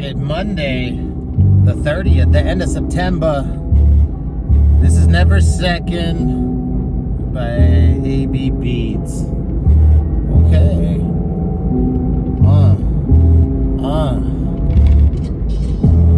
it, Monday, the 30th, the end of September. This is Never Second by AB Beats. Okay.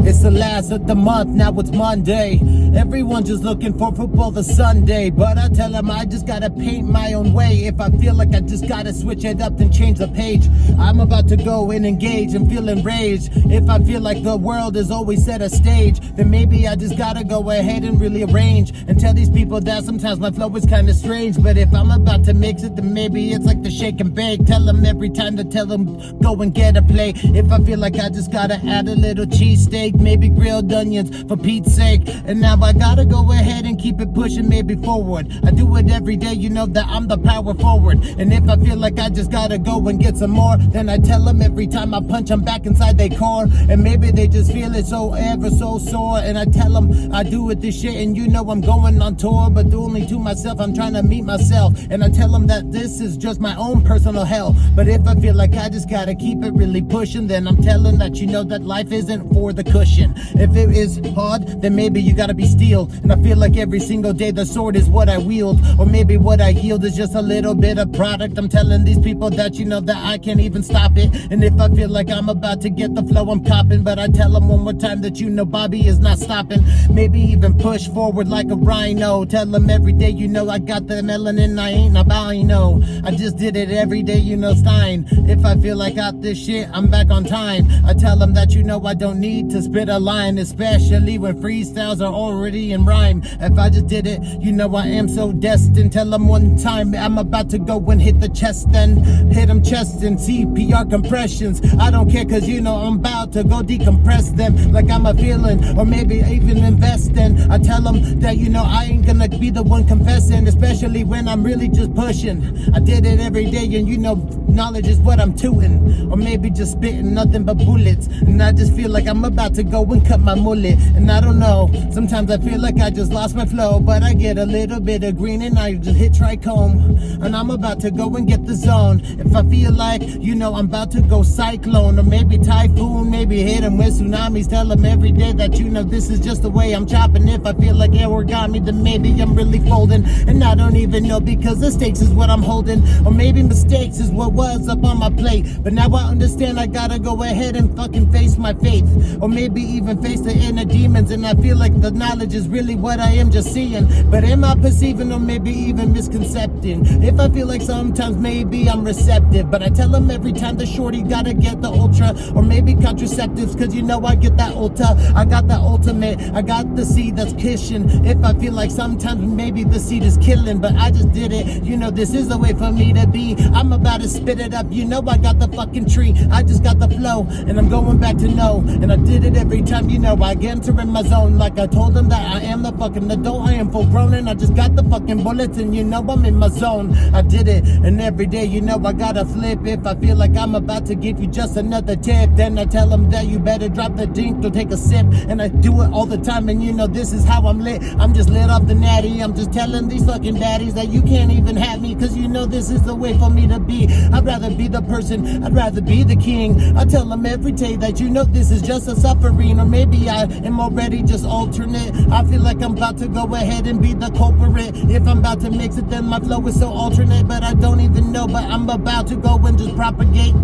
It's the last of the month, now it's Monday. Everyone just looking for football this Sunday. But I tell them I just gotta paint my own way. If I feel like I just gotta switch it up and change the page, I'm about to go and engage and feel enraged. If I feel like the world is always set a stage, then maybe I just gotta go ahead and really arrange and tell these people that sometimes my flow is kinda strange. But if I'm about to mix it, then maybe it's like the shake and bake. Tell them every time to tell them go and get a plate. If I feel like I just gotta add a little cheesesteak, maybe grilled onions for Pete's sake. And now I gotta go ahead and keep it pushing, maybe forward. I do it every day, you know that I'm the power forward. And if I feel like I just gotta go and get some more, then I tell them every time I punch them back inside their core. And maybe they just feel it so ever so sore. And I tell them I do it this shit and you know I'm going on tour, but only to myself, I'm trying to meet myself. And I tell them that this is just my own personal hell. But if I feel like I just gotta keep it really pushing, then I'm telling that you know that life isn't for the cushion. If it is hard, then maybe you gotta be steeled. And I feel like every single day the sword is what I wield. Or maybe what I yield is just a little bit of product. I'm telling these people that you know that I can't even stop it. And if I feel like I'm about to get the flow, I'm copping. But I tell them one more time that you know Bobby is not stopping. Maybe even push forward like a rhino. Tell them every day you know I got the melanin, I ain't albino. I just did it every day, you know Stein. If I feel like I got this shit, I'm back on time. I tell them that you know I don't need to spit a line, especially when freestyles are already in rhyme. If I just did it, you know I am so destined. Tell them one time I'm about to go and hit the chest and hit them chest and CPR compressions. I don't care cause you know I'm about to go decompress them like I'm a feeling, or maybe even investing. I tell them that you know I ain't gonna be the one confessing, especially when I'm really just pushing. I did it every day and you know knowledge is what I'm tooting, or maybe just spitting nothing but bullets. And I just feel like I'm about to go and cut my mullet. And I don't know, sometimes I feel like I just lost my flow, but I get a little bit of green and I just hit trichome. And I'm about to go and get the zone. If I feel like, you know, I'm about to go cyclone, or maybe typhoon, maybe hit them with tsunamis. Tell them every day that you know this is just the way I'm chopping. If I feel like origami, then maybe I'm really folding. And I don't even know because the stakes is what I'm holding, or maybe mistakes is what was up on my plate. But now I understand I gotta go ahead and fucking face my faith, or maybe even face the inner demons. And I feel like the knowledge is really what I am just seeing. But am I perceiving or maybe even misconcepting? If I feel like sometimes maybe I'm receptive, but I tell them every time the shorty gotta get the ultra, or maybe contraceptives, cause you know I get that ultra. I got that ultimate, I got the seed that's kissing. If I feel like sometimes maybe the seed is killing, but I just did it, you know this is the way for me to be. I'm about to spit it up, you know I got the fucking tree. I just got the flow and I'm going back to know. And I did it every time, you know I get enter in my zone. Like I told them that I am the fucking adult, I am full grown, and I just got the fucking bullets, and you know I'm in my zone. I did it, and every day you know I gotta flip. If I feel like I'm about to give you just another tip, then I tell them that you better drop the dink or take a sip. And I do it all the time, and you know this is how I'm lit. I'm just lit off the natty. I'm just telling these fucking baddies that you can't even have me, cause you know this is the way for me to be. I'd rather be the person, I'd rather be the king. I tell them every day that you know this is just a suffering, or maybe I am already just alternate. I feel like I'm about to go ahead and be the culprit. If I'm about to mix it, then my flow is so alternate, but I don't even know. But I'm about to go and just propagate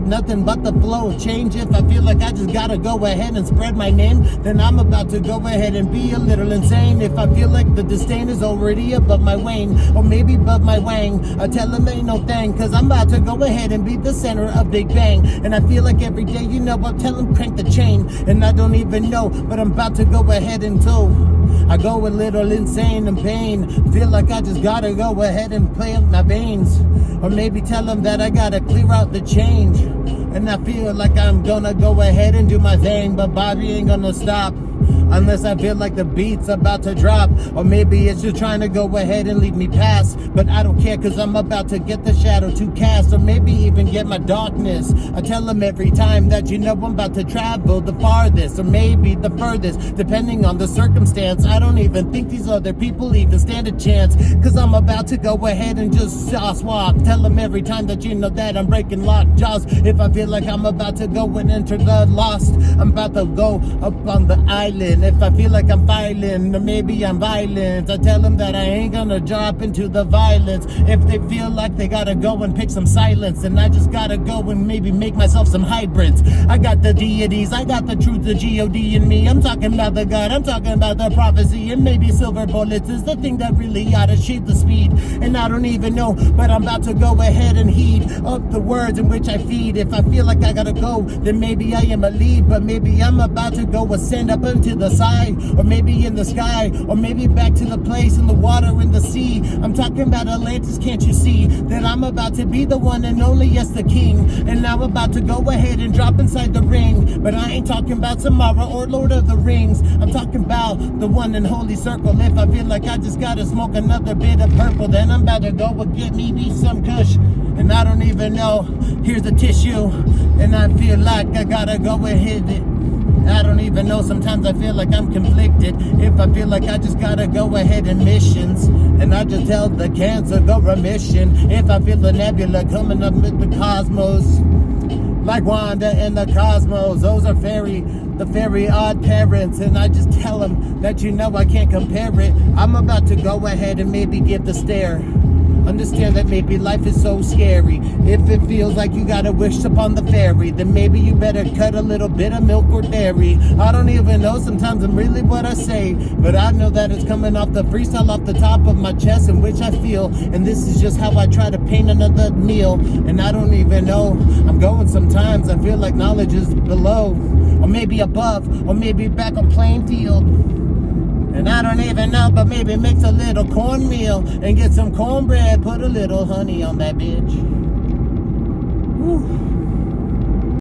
nothing but the flow of change. If I feel like I just gotta go ahead and spread my name, then I'm about to go ahead and be a little insane. If I feel like the disdain is already above my wane, or maybe above my wang, I tell them ain't no thing, cause I'm about to go ahead and be the center of Big Bang. And I feel like every day, you know, I tell them crank the chain, and I don't even know, but I'm about to go ahead and do. I go a little insane in pain, feel like I just gotta go ahead and play up my veins, or maybe tell them that I gotta clear out the change. And I feel like I'm gonna go ahead and do my thing, but Bobby ain't gonna stop. unless I feel like the beat's about to drop, or maybe it's just trying to go ahead and leave me past. But I don't care, cause I'm about to get the shadow to cast, or maybe even get my darkness. I tell them every time that I'm about to travel the farthest, or maybe the furthest, depending on the circumstance. I don't even think these other people even stand a chance, cause I'm about to go ahead and just swap. Tell them every time that that I'm breaking locked jaws. If I feel like I'm about to go and enter the lost, I'm about to go up on the island. If I feel like I'm violent, or maybe I'm violent, I tell them that I ain't gonna drop into the violence. If they feel like they gotta go and pick some silence, and I just gotta go and maybe make myself some hybrids. I got the deities, I got the truth, the G-O-D in me. I'm talking about the God, I'm talking about the prophecy, and maybe silver bullets is the thing that really ought to shape the speed. And I don't even know, but I'm about to go ahead and heed up the words in which I feed. If I feel like I gotta go, then maybe I am a lead, but maybe I'm about to go ascend up into the side, or maybe in the sky, or maybe back to the place in the water, in the sea. I'm talking about Atlantis, can't you see that I'm about to be the one and only, yes, the king. And now I'm about to go ahead and drop inside the ring, but I ain't talking about Samara or Lord of the Rings. I'm talking about the one in Holy Circle. If I feel like I just gotta smoke another bit of purple, then I'm about to go and get me some kush. And I don't even know, here's the tissue, and I feel like I gotta go and hit it. I don't even know, sometimes I feel like I'm conflicted. If I feel like I just gotta go ahead in missions, and I just tell the cancer go remission. If I feel the nebula coming up with the cosmos, like Wanda and the cosmos, those are the very odd parents, and I just tell them that I can't compare it. I'm about to go ahead and maybe give the stare. Understand that maybe life is so scary. If it feels like you gotta wish upon the fairy, then maybe you better cut a little bit of milk or dairy. I don't even know sometimes I'm really what I say, but I know that it's coming off the freestyle off the top of my chest, in which I feel. And this is just how I try to paint another meal. And I don't even know, I'm going sometimes, I feel like knowledge is below, or maybe above, or maybe back on plain field. And I don't even know, but maybe mix a little cornmeal and get some cornbread, put a little honey on that bitch. Whew.